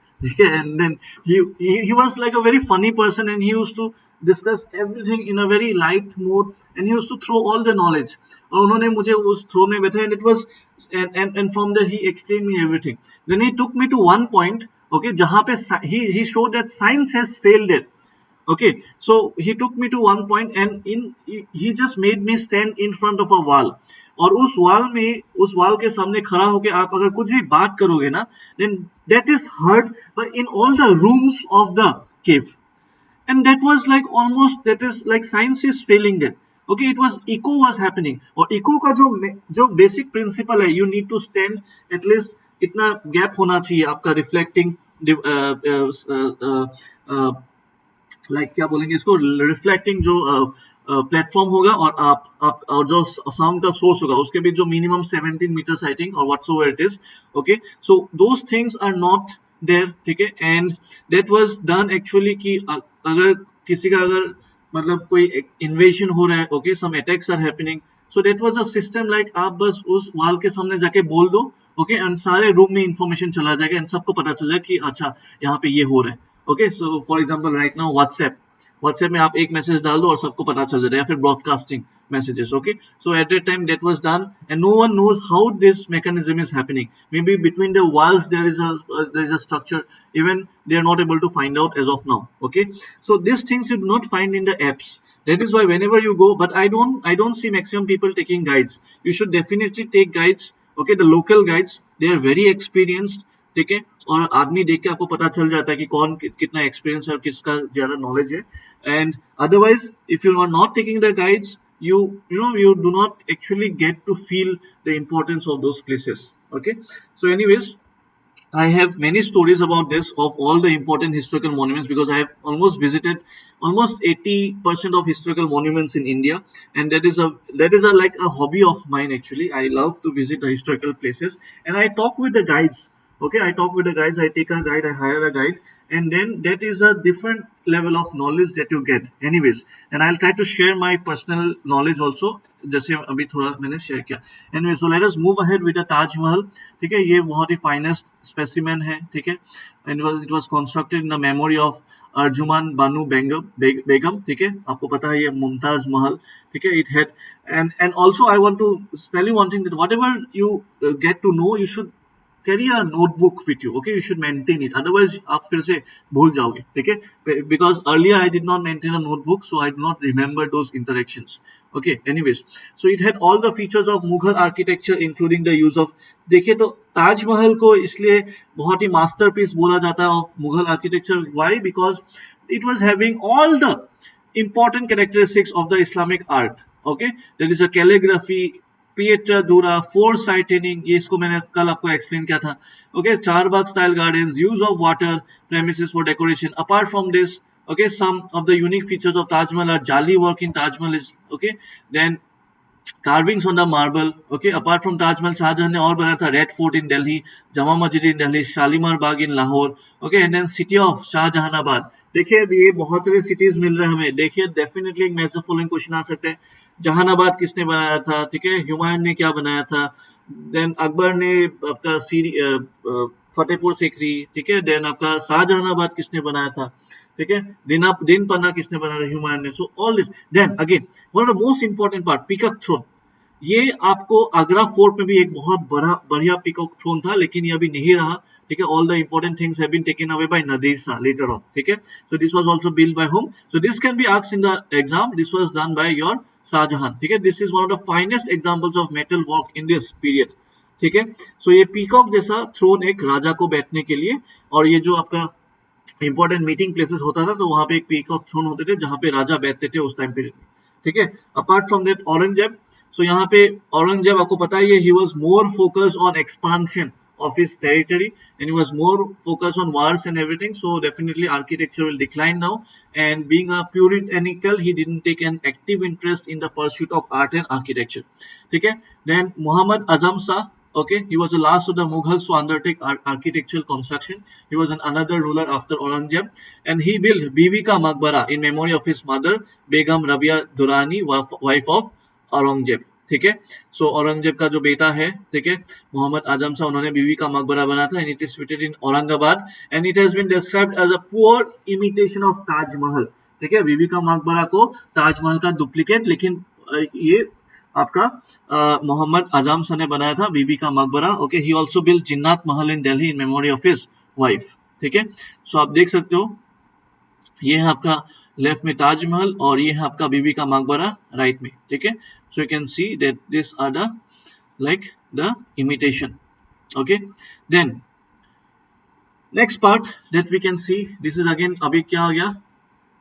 And then he was like a very funny person, and he used to discuss everything in a very light mood, and he used to throw all the knowledge. और उन्होंने मुझे उस throw में बैठा, and it was and from there he explained me everything. Then he took me to one point, okay, जहाँ पे he showed that science has failed it. Okay, so he took me to one point, and he just made me stand in front of a wall. और उस wall के सामने खड़ा होके आप अगर कुछ भी बात करोगे ना, then that is heard by in all the rooms of the cave. And that was like almost, that is like science is failing that. Okay, it was echo was happening. और echo का जो basic principle है, you need to stand at least इतना gap होना चाहिए आपका reflecting like क्या बोलेंगे इसको, रिफ्लेक्टिंग जो प्लेटफॉर्म होगा और आप और जो साउंड का सोर्स होगा उसके बीच जो मिनिमम 17 मीटर्स आई थिंक और whatsoever it is. Okay, so those things are not there. ठीक है, and that was done actually कि अगर किसी का अगर मतलब कोई इन्वेजन हो रहा है, okay, some attacks are happening, so that was a system like आप बस उस वॉल के सामने जाके बोल दो, ओके, एंड सारे रूम में इंफॉर्मेशन चला जाएगा एंड सबको पता चल जाएगा कि अच्छा यहाँ पे ये हो रहा है. Okay, so for example right now WhatsApp में आप एक मैसेज डाल दो और सबको पता चल जाता है, या फिर broadcasting messages. Okay, so at that time that was done, and no one knows how this mechanism is happening. Maybe between the walls there is a structure, even they are not able to find out as of now. Okay, so these things you do not find in the apps. That is why whenever you go, but I don't see maximum people taking guides. You should definitely take guides. Okay, the local guides, they are very experienced. ठीक है, और आदमी देख के आपको पता चल जाता है कि कौन कितना एक्सपीरियंस है और किसका ज्यादा नॉलेज है. And otherwise if you are not taking the guides, you do not actually get to feel the importance of those places. Okay, so anyways, I have many stories about this, of all the important historical monuments, because I have almost visited almost 80% of historical monuments in India, and that is a like a hobby of mine actually. I love to visit the historical places, and I talk with the guides. Okay, I talk with the guides, I take a guide, I hire a guide, and then that is a different level of knowledge that you get. Anyways, and I'll try to share my personal knowledge also, जैसे अभी थोड़ा मैंने share किया. Anyway, so let us move ahead with the Taj Mahal. ठीक है, ये बहुत ही finest specimen है. ठीक है, and it was constructed in the memory of Arjumand Banu Begum. ठीक है, आपको पता है ये मुमताज महल. ठीक है, it had and also I want to tell you one thing, that whatever you get to know, you should carry a notebook with you. Okay, you should maintain it, otherwise आप फिर से भूल जाओगे. ठीक है, because earlier I did not maintain a notebook, so I do not remember those interactions. Okay, anyways, so it had all the features of Mughal architecture, including the use of, देखिए तो ताजमहल को इसलिए बहुत ही मास्टरपीस बोला जाता है of Mughal architecture. Why? Because it was having all the important characteristics of the Islamic art. Okay, there is a calligraphy, Pietra दूरा, four साइटेनिंग, ये इसको मैंने कल आपको एक्सप्लेन किया था. Okay, Charbagh style gardens, use of water premises for decoration. Apart from this, okay, some of the unique features of Taj Mahal are jali work in Taj Mahal is, okay, then carvings on the marble. Okay, apart from Taj Mahal, Shahjahan ने और बनाया था Red Fort in Delhi, Jama Masjid in Delhi, Shalimar Bagh in Lahore. Okay, and then city of Shahjahanabad. देखिए ये बहुत सारे cities मिल रहे हैं हमें. देखिए डेफिनेटली एक मैच फॉलोइंग क्वेश्चन आ सकते हैं. जहानाबाद किसने बनाया था? ठीक है, हुमायूं ने क्या बनाया था? देन अकबर ने आपका फतेहपुर सीकरी. ठीक है, देन आपका शाहजहानाबाद किसने बनाया था? ठीक है, दिन पन्ना किसने बनाया? हुमायूं ने. So all this. Then again one of the most important part, peacock throne. ये आपको आगरा फोर्ट में भी एक बहुत बड़ा बढ़िया पीकॉक थ्रोन था, लेकिन ये अभी नहीं रहा. ठीक है, all the important things have been taken away by Nadir Shah later on. ठीक है, so this was also build by home. So this can be asked in the exam. This was done by your Shahjahan. ठीक है, this is one of the finest examples of metal work in this period. ठीक है, सो ये peacock जैसा throne एक राजा को बैठने के लिए, और ये जो आपका इंपॉर्टेंट मीटिंग प्लेसेस होता था, तो वहां पे एक पीकॉक थ्रोन होते थे जहां पे राजा बैठते थे उस टाइम पीरियड में. ठीक है, अपार्ट फ्रॉम दैट औरंगजेब. सो यहाँ पे औरंगजेब आपको पता ही है, he was more focused on expansion of his territory, and he was more focused on wars and everything, so definitely architecture will decline now. And being a puritanical, he didn't take an active interest in the pursuit of art and architecture. Okay, then Muhammad Azam Shah. Okay, he was the last of the Mughals to undertake architectural construction. He was another ruler after Aurangzeb, and he built Bibi Ka Maqbara in memory of his mother Begum Rabia Durrani, wife of Aurangzeb. ठीक है, सो औरंगजेब का जो बेटा है, ठीक है, मोहम्मद आजम शाह, उन्होंने बीवी का मकबरा बनाया था, and it is sited in Aurangabad, and it has been described as a poor imitation of Taj Mahal. ठीक है, बीबी का मकबरा को ताजमहल का डुप्लीकेट, लेकिन ये आपका मोहम्मद आजम शाह ने बनाया था बीबी का मकबरा। Okay, he also build Jinnat Mahal in Delhi in memory of his wife. ठीक है, सो आप देख सकते हो ये है आपका लेफ्ट में ताजमहल और ये है आपका बीबी का मकबरा राइट में। ठीक है, so you can see that this are the like the imitation. Okay, then next part that we can see, this is again अभी क्या आ गया,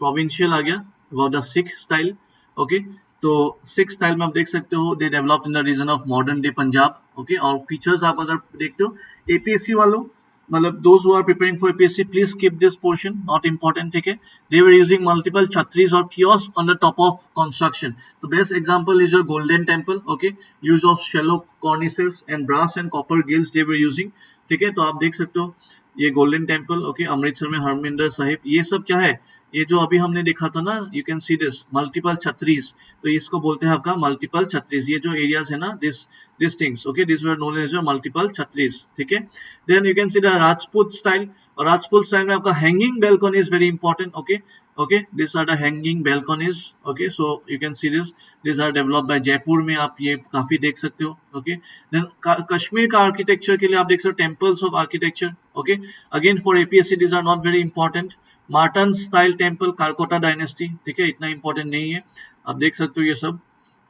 provincial आ गया, about the Sikh style. Okay, तो Sikh style में आप देख सकते हो they developed in the region of modern day Punjab. Okay, और features आप अगर देखते हो APSC वालों, मतलब those who are preparing for APSC, please skip this portion, not important. ठीक है, they were using multiple chhatris or kiosks on the top of construction. The best example is your Golden Temple. Okay, use of shallow cornices and brass and copper gills they were using. ठीक है, तो आप देख सकते हो ये golden temple. Okay, Amritsar में हरमिंदर साहिब, ये सब क्या है, ये जो अभी हमने देखा था ना, you can see this multiple chhatris, तो इसको बोलते हैं आपका मल्टीपल छत्रीज। ये जो एरियाज है ना, this things, okay, this were known as multiple chhatris. ठीक है, then you can see the Rajput style, और राजपूत स्टाइल में आपका hanging balcony is very important. Okay, okay, this are the hanging balconies. Okay, so you can see this are developed by Jaipur में, आप ये काफी देख सकते हो। ओके, देन कश्मीर का आर्किटेक्चर के लिए आप देख सकते हो temples of architecture. Okay, again for APSC this are not very important. Martand style temple, Karkota dynasty, ठीक है, इतना इंपॉर्टेंट नहीं है, आप देख सकते हो ये सब।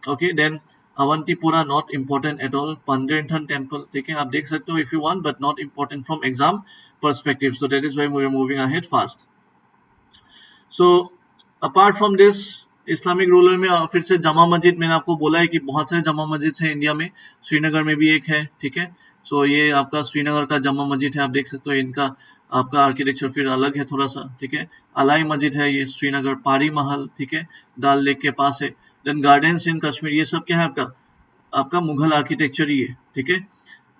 Okay, then Avantipura not important at all. Pandrethan temple, ठीक है, आप देख सकते हो if you want, but not important from exam perspective, so that is why we are moving ahead fast. So apart from this Islamic ruler में फिर से जमा मस्जिद, मैंने आपको बोला है कि बहुत सारे जमा मस्जिद है इंडिया में, श्रीनगर में भी एक है। ठीक है, सो ये आपका श्रीनगर का जमा मस्जिद है, आप देख सकते हो इनका आपका आर्किटेक्चर फिर अलग है थोड़ा सा। ठीक है, अलाई मस्जिद है ये श्रीनगर, पारी महल, ठीक है, दाल लेक के पास है। देन गार्डन्स इन कश्मीर, ये सब क्या है आपका आपका मुगल आर्किटेक्चर ही है। ठीक है,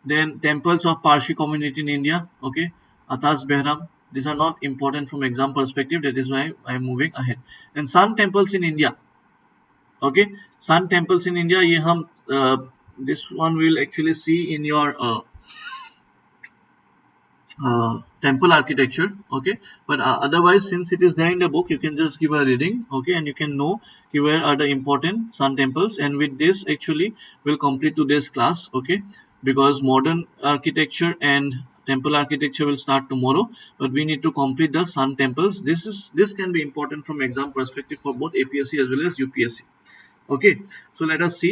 then temples of Parsi community in India. Okay, Atash behram, these are not important from exam perspective, that is why I am moving ahead. And sun temples in India. Okay, sun temples in India, ये हम this one will actually see in your temple architecture. Okay, but otherwise since it is there in the book, you can just give a reading. Okay, and you can know where are the important sun temples, and with this actually we'll complete today's class. Okay, because modern architecture and temple architecture will start tomorrow, but we need to complete the sun temples. This can be important from exam perspective for both APSC as well as UPSC. Okay, so let us see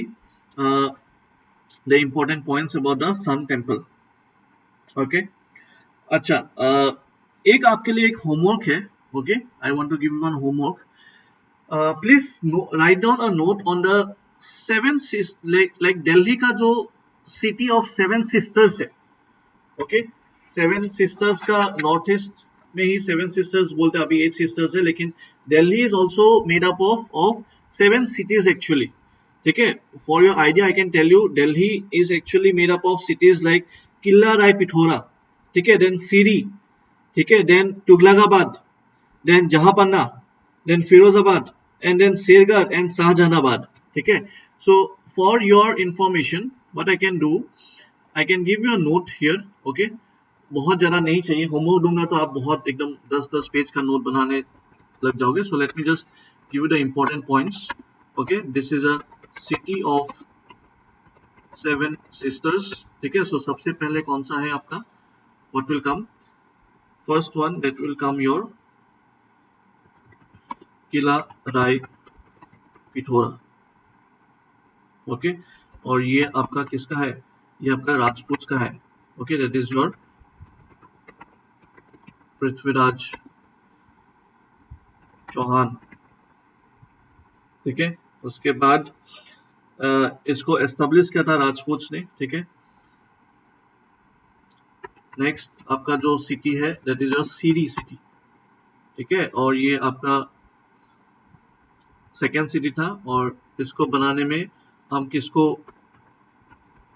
the important points about the sun temple. Okay, अच्छा, एक आपके लिए एक homework है। Okay, I want to give you one homework. Please write down a note on the seven, like Delhi का जो city of seven sisters है। Okay, seven sisters का नॉर्थ ईस्ट में ही सेवन सिस्टर्स बोलते हैं, अभी 8 सिस्टर्स है, लेकिन Delhi is also made up of 7 cities actually. ठीक है, for your idea I can tell you, Delhi is actually made up of cities like Qila Rai Pithora, ठीक है, देन सीरी, ठीक है, then Tughlaqabad, then Jahanpanah, then Firozabad, and then Shergarh and Shahjahanabad. ठीक है, so for your information what I can do, I can give you a note here. Okay, बहुत ज्यादा नहीं चाहिए, होमवर्क दूंगा तो आप बहुत एकदम 10-10 पेज का नोट बनाने लग जाओगे। So let me just give you the important points. Okay, this is a city of 7 sisters. ठीक है, सो सबसे पहले कौन सा है आपका, what will come, first one that will come your Qila Rai Pithora. Okay, और ये आपका किसका है, ये आपका राजपूत का है। Okay, that is your Prithviraj Chauhan. ठीक है, उसके बाद इसको एस्टेब्लिश किया था राजपूत ने। ठीक है, नेक्स्ट आपका जो सिटी है that is your Siri city. ठीक है, और ये आपका सेकेंड सिटी था, और इसको बनाने में हम किसको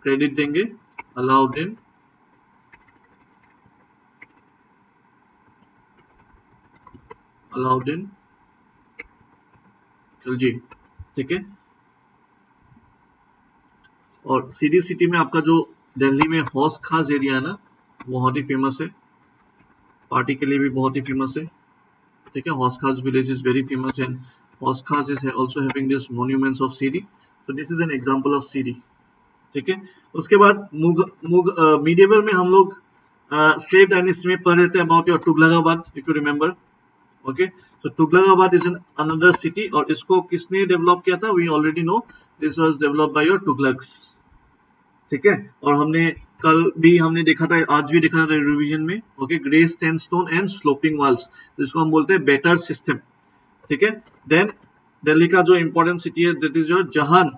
क्रेडिट देंगे, अलाउद्दीन खिलजी। ठीक है, और सीरी सिटी में आपका जो दिल्ली में हौस खास एरिया है ना, बहुत ही फेमस है, पार्टी के लिए भी बहुत ही फेमस है। ठीक है, Hauz Khas village is very famous and Hauz Khas is also having this monuments of Siri, so this is an example of Siri. ठीक है, उसके बाद मीडिएवल में हम लोग स्लेव डायनेस्टी में पढ़ रहे थे about your Tughlakabad, if you remember. Okay, so Tughlakabad is an another city, और इसको किसने डेवलप किया था? We already know, this was developed by your Tughlaks. ठीक है, और हमने कल भी हमने देखा था, आज भी देखा था रिवीजन में। Okay, grey sandstone and sloping walls, जिसको हम बोलते हैं बेटर सिस्टम। ठीक है, देन दिल्ली का जो इंपॉर्टेंट सिटी है दैट इज योर जहान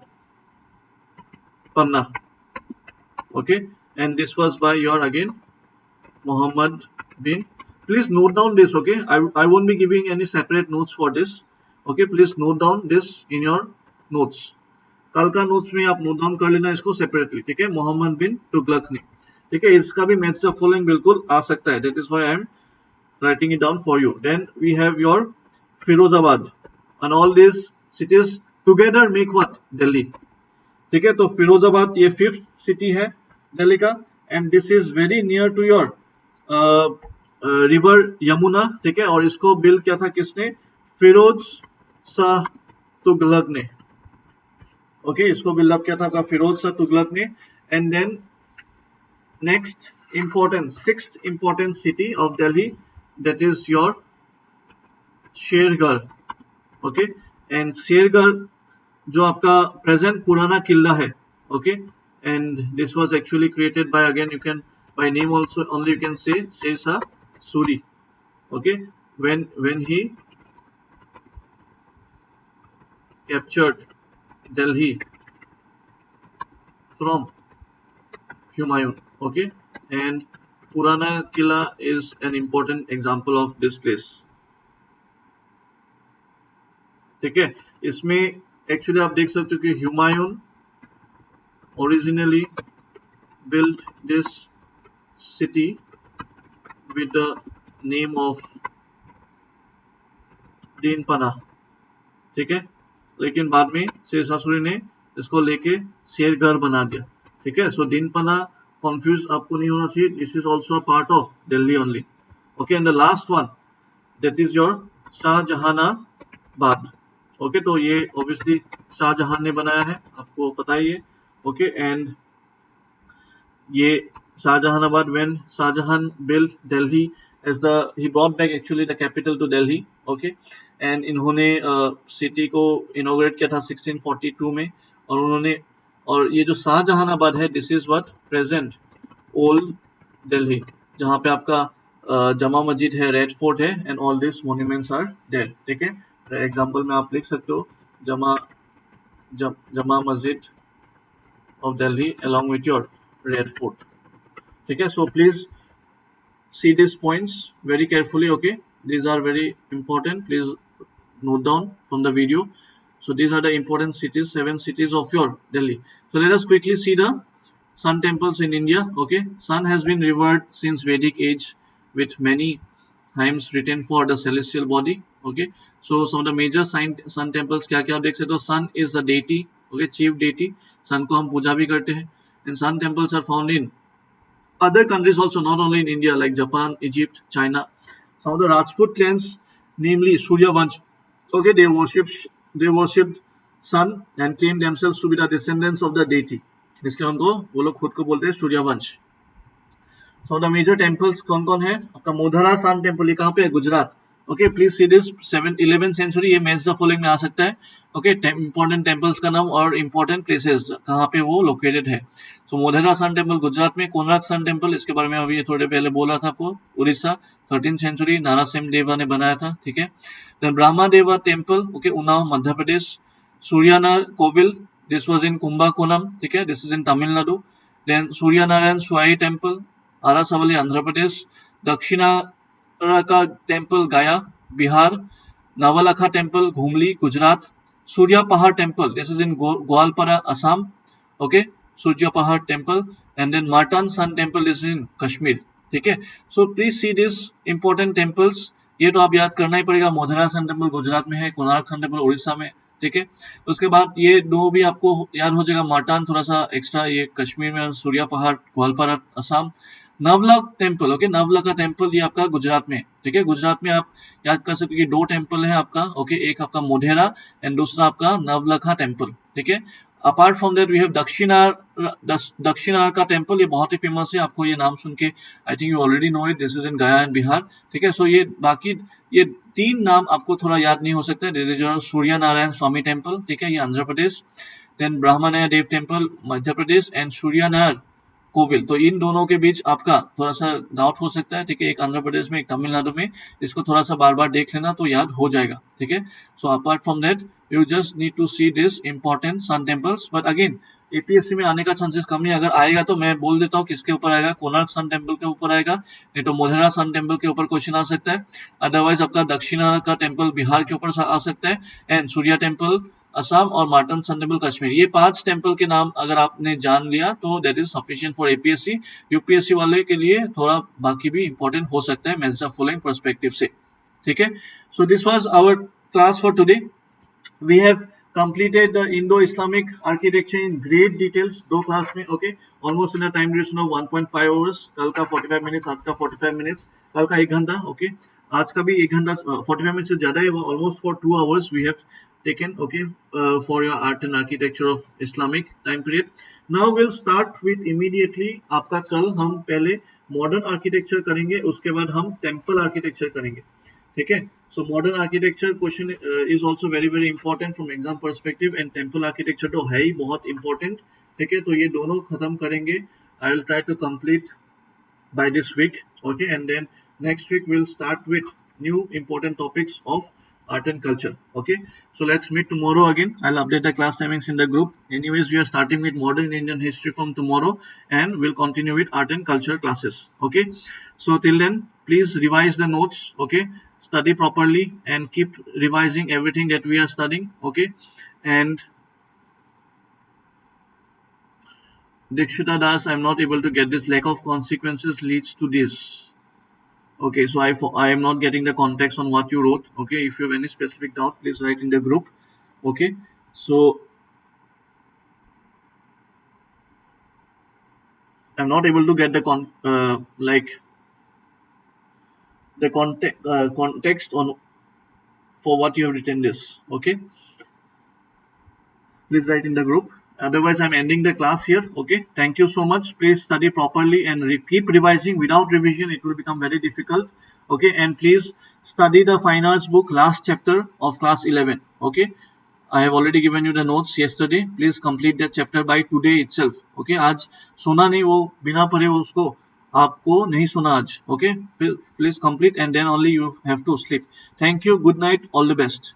पन्ना। Okay, and this was by your again Muhammad bin. Please note down this. Okay, I won't be giving any separate notes for this. Okay, please note down this in your notes. कल का notes में आप note down कर लेना इसको separately. ठीक है, मोहम्मद बिन तुगलक ने। ठीक है, इसका भी मैथ्स ऑफ फॉलोइंग बिल्कुल आ सकता है, that is why I am writing it down for you. Then we have your Firozabad and all this cities together make what? Delhi. ठीक है, तो फिरोजाबाद ये 5th सिटी है दिल्ली का, and this is very near to your river Yamuna. ठीक है, और इसको बिल्ड किया था किसने? फिरोज शाह तुगलक ने। ओके, इसको बिल्ड अप किया था फिरोज शाह तुगलक ने। And then next important 6th important city of Delhi, that is your Shergarh. Okay, and Shergarh जो आपका प्रेजेंट पुराना किला है। Okay, and this was actually created by, again you can by name also only you can say Sher Suri. Okay, when he captured Delhi from Humayun. Okay, and Purana Killa is an important example of this place. ठीक है, इसमें actually आप देख सकते हो कि Humayun originally built this city with the name of Dinpanah. ठीक है, लेकिन बाद में शेरशाह सूरी ने इसको लेके शेरगढ़ बना दिया। ठीक है, सो दीनपना कंफ्यूज आपको नहीं होना चाहिए, this is also a part of Delhi only. Okay, and the last one that is your Shahjahanabad. Okay, तो ये ऑब्वियसली शाहजहां ने बनाया है, आपको पता ही है। ओके, एंड ये Shahjahanabad, when Shahjahan built Delhi as he brought back actually the capital to Delhi. Okay, and इन्होंने सिटी को इनॉग्रेट किया था 1642 में, और उन्होंने, और ये जो शाहजहानाबाद है this is what present old Delhi, जहाँ पे आपका जमा मस्जिद है, रेड फोर्ट है, and all this monuments are there. ठीक है, एग्जांपल में आप लिख सकते हो जमा मस्जिद of Delhi along with your red fort. ठीक है, so please see these points very carefully. Okay, these are very important, please note down from the video. So these are the important cities, 7 cities of your Delhi. So let us quickly see the sun temples in India. Okay, sun has been revered since Vedic age with many hymns written for the celestial body. Okay, so some of the major sun temples क्या क्या आप देख सकते हो? sun is the deity. Okay, chief deity, sun को हम पूजा भी करते हैं, and sun temples are found in other countries also, not only in India, like Japan, Egypt, China. Some of the Rajput clans, namely Surya Vansh, okay, they worshipped sun and claimed themselves to be the descendants of the deity, इसलिए उनको वो लोग खुद को बोलते हैं सूर्य वंश। Some of the major temples कौन कौन है? आपका मोधरा सन टेम्पल, ये कहाँ पे है? Gujarat. Okay, please see this 11th century, ये मैथ्स द फॉलोइंग में आ सकता है। ओके, इंपॉर्टेंट टेम्पल्स का नाम और इंपॉर्टेंट प्लेसेस कहाँ पे वो लोकेटेड है। सो मोधरा सन टेम्पल गुजरात में, कोणार्क सन टेम्पल, इसके बारे में अभी थोड़े पहले बोला था आपको, उड़ीसा, 13th सेंचुरी, नारासिम देवा ने बनाया था। ठीक है, then Brahma Deva temple, okay, Unnao Madhya Pradesh. Suryanar Kovil, this was in Kumbakonam. ठीक है, this is in Tamil Nadu. Then Suryanarayana Swamy temple, Arasavalli, Andhra Pradesh. Dakshinarka temple, Gaya, Bihar. Navlakha temple, Ghumli, Gujarat. Surya Pahar temple, this is in Goalpara, Assam. Okay, Surya Pahar temple, and then Martand sun temple, this is in Kashmir. ठीक है, so please see this important temples, ये तो आप याद करना ही पड़ेगा। मोधरा सन टेम्पल गुजरात में है, कोणार्क सन टेम्पल उड़ीसा में। ठीक है, उसके बाद ये दो भी आपको याद हो जाएगा, मार्टन थोड़ा सा एक्स्ट्रा, ये कश्मीर में, Surya Pahar Goalpara, Assam. Navlakha temple, okay, Navlakha temple ये आपका गुजरात में, ठीक है, गुजरात में आप याद कर सकते हो कि 2 टेम्पल है आपका, ओके, एक आपका मोढेरा एंड दूसरा आपका नवलखा टेम्पल, ठीक है। Apart from that we have Dakshinarka temple, ये बहुत ही फेमस है, आपको ये नाम सुन के I think you already know it, this is इन गया एंड बिहार, ठीक है। सो ये बाकी ये 3 नाम आपको थोड़ा याद नहीं हो सकता है, सूर्य नारायण स्वामी टेम्पल, ठीक है, ये Andhra Pradesh, then Brahmanya Dev temple Madhya Pradesh and Surya Narayan Kovil, तो इन दोनों के बीच आपका थोड़ा सा डाउट हो सकता है, ठीक है, एक आंध्र प्रदेश में एक तमिलनाडु में, इसको थोड़ा सा बार बार देख लेना तो याद हो जाएगा, ठीक है। So apart from that you just need to see this important sun temples, but again APSC में आने का चांसेस कम है, अगर आएगा तो मैं बोल देता हूँ किसके ऊपर आएगा, कोणार्क सन टेम्पल के ऊपर आएगा, नहीं तो मोढेरा सन टेम्पल के ऊपर क्वेश्चन आ सकता है, अदरवाइज आपका दक्षिणा का टेम्पल बिहार के ऊपर आ सकता है, एंड सूर्या टेम्पल असम और मार्टन सन टेम्पल कश्मीर, ये 5 टेम्पल के नाम अगर आपने जान लिया तो that is sufficient for APSC. UPSC वाले के लिए थोड़ा बाकी भी इंपॉर्टेंट हो सकता है मैथ्स फॉलोइंग पर्सपेक्टिव से, ठीक है। So this was our class for today, we have completed the Indo-Islamic architecture in great details, 2 class में, okay, almost in a time duration of 1.5 hours, कल का 45 मिनट्स, आज का 45 मिनट्स, कल का 1 घंटा, okay, आज का भी 1 घंटा 45 मिनट से ज्यादा है, almost for 2 hours we have taken, okay, for your art and architecture of Islamic time period. Now we'll start with immediately, आपका कल हम पहले मॉडर्न आर्किटेक्चर करेंगे, उसके बाद हम टेम्पल आर्किटेक्चर करेंगे, ठीक है। So modern architecture question is also very very important from exam perspective, and temple architecture तो है ही बहुत इंपॉर्टेंट, ठीक है। तो ये दोनों खत्म करेंगे, I will try to complete by this week, okay, and then next week we'll start with new important topics of art and culture, okay. So let's meet tomorrow again, I'll update the class timings in the group. Anyways, we are starting with modern Indian history from tomorrow and we'll continue with art and culture classes, okay. So till then please revise the notes, okay, study properly and keep revising everything that we are studying, okay. And Dikshita Das, I'm not able to get this, lack of consequences leads to this. Okay, so I am not getting the context on what you wrote. Okay, if you have any specific doubt, please write in the group. Okay, so I'm not able to get the context on for what you have written this. Okay, please write in the group. Otherwise, I'm ending the class here. Okay, thank you so much. Please study properly and keep revising. Without revision, it will become very difficult. Okay, and please study the fine arts book last chapter of class 11. Okay, I have already given you the notes yesterday. Please complete that chapter by today itself. Okay, आज सोना नहीं, वो बिना पढ़े उसको आपको नहीं सुना आज. Okay, please complete and then only you have to sleep. Thank you. Good night. All the best.